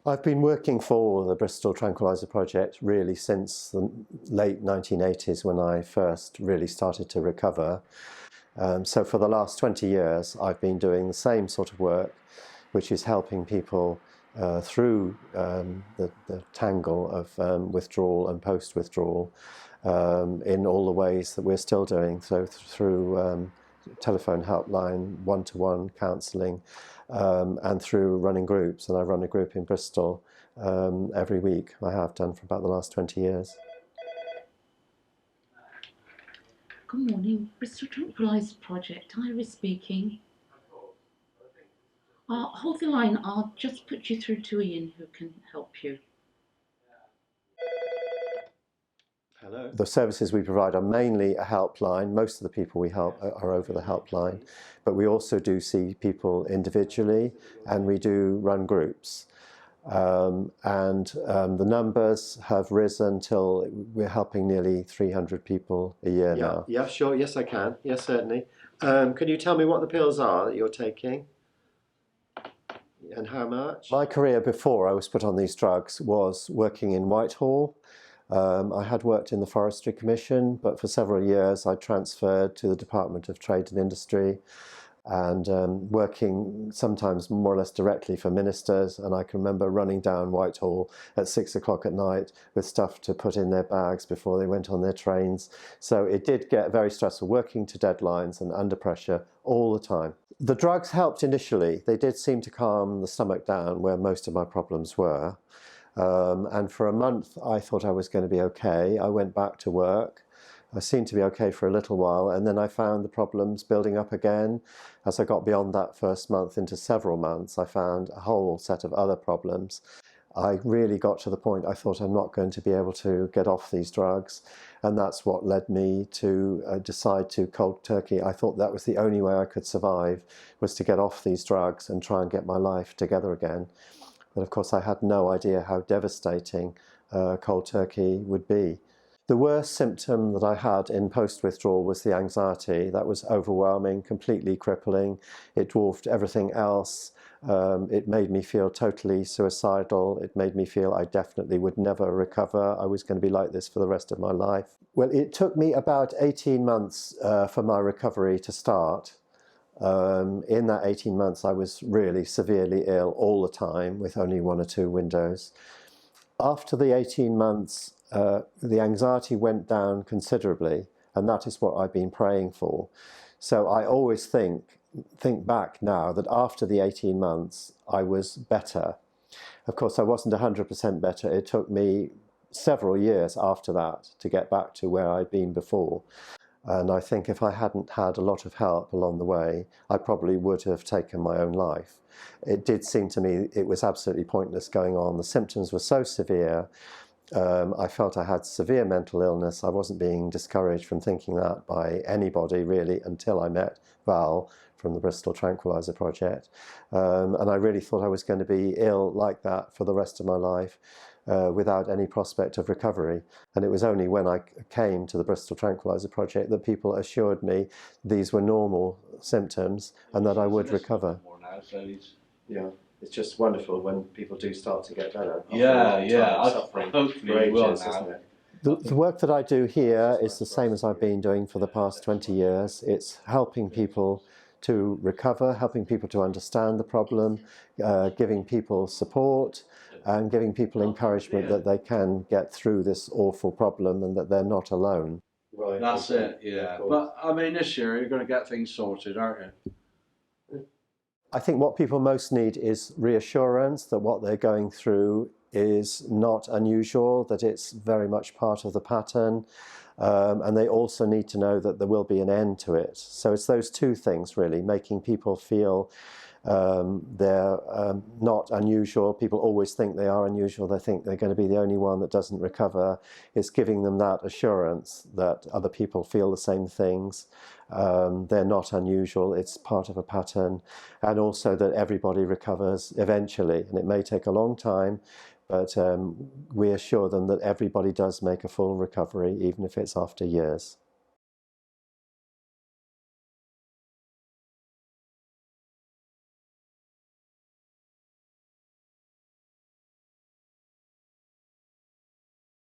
I've been working for the Bristol Tranquilliser Project really since the late 1980s when I first really started to recover. So for the last 20 years I've been doing the same sort of work, which is helping people through the tangle of withdrawal and post-withdrawal in all the ways that we're still doing. So through telephone helpline, one-to-one counselling, and through running groups. And I run a group in Bristol every week. I have done for about the last 20 years. Good morning, Bristol Tranquilliser Project. Iris speaking. Hold the line, I'll just put you through to Ian who can help you. Hello. The services we provide are mainly a helpline. Most of the people we help are over the helpline, but we also do see people individually and we do run groups. The numbers have risen till we're helping nearly 300 people a year now. Yeah, sure. Yes, I can. Yes, certainly. Can you tell me what the pills are that you're taking? And how much? My career before I was put on these drugs was working in Whitehall. I had worked in the Forestry Commission, but for several years I transferred to the Department of Trade and Industry and working sometimes more or less directly for ministers. And I can remember running down Whitehall at 6 o'clock at night with stuff to put in their bags before they went on their trains. So it did get very stressful, working to deadlines and under pressure all the time. The drugs helped initially. They did seem to calm the stomach down where most of my problems were. And for a month I thought I was going to be okay. I went back to work. I seemed to be okay for a little while, and then I found the problems building up again. As I got beyond that first month into several months, I found a whole set of other problems. I really got to the point I thought I'm not going to be able to get off these drugs, and that's what led me to decide to cold turkey. I thought that was the only way I could survive, was to get off these drugs and try and get my life together again. But of course I had no idea how devastating cold turkey would be. The worst symptom that I had in post-withdrawal was the anxiety. That was overwhelming, completely crippling. It dwarfed everything else. It made me feel totally suicidal. It made me feel I definitely would never recover. I was going to be like this for the rest of my life. Well, it took me about 18 months for my recovery to start. In that 18 months I was really severely ill all the time with only 1 or 2 windows. After the 18 months the anxiety went down considerably, and that is what I've been praying for. So I always think back now that after the 18 months I was better. Of course I wasn't 100% better. It took me several years after that to get back to where I'd been before. And I think if I hadn't had a lot of help along the way, I probably would have taken my own life. It did seem to me it was absolutely pointless going on. The symptoms were so severe. I felt I had severe mental illness. I wasn't being discouraged from thinking that by anybody really until I met Val from the Bristol Tranquilliser Project. And I really thought I was going to be ill like that for the rest of my life without any prospect of recovery. And it was only when I came to the Bristol Tranquilliser Project that people assured me these were normal symptoms and that I would recover. Yeah. It's just wonderful when people do start to get better. Hopefully you will now. The work that I do here is the same as I've been doing for the past 20 years. It's helping people to recover, helping people to understand the problem, giving people support, and giving people encouragement that they can get through this awful problem and that they're not alone. Right. That's it, yeah. But I mean, this year you're going to get things sorted, aren't you? I think what people most need is reassurance that what they're going through is not unusual, that it's very much part of the pattern, and they also need to know that there will be an end to it. So it's those two things really, making people feel they're not unusual. People always think they are unusual. They think they're going to be the only one that doesn't recover. It's giving them that assurance that other people feel the same things. They're not unusual. It's part of a pattern. And also that everybody recovers eventually. And it may take a long time, but we assure them that everybody does make a full recovery, even if it's after years.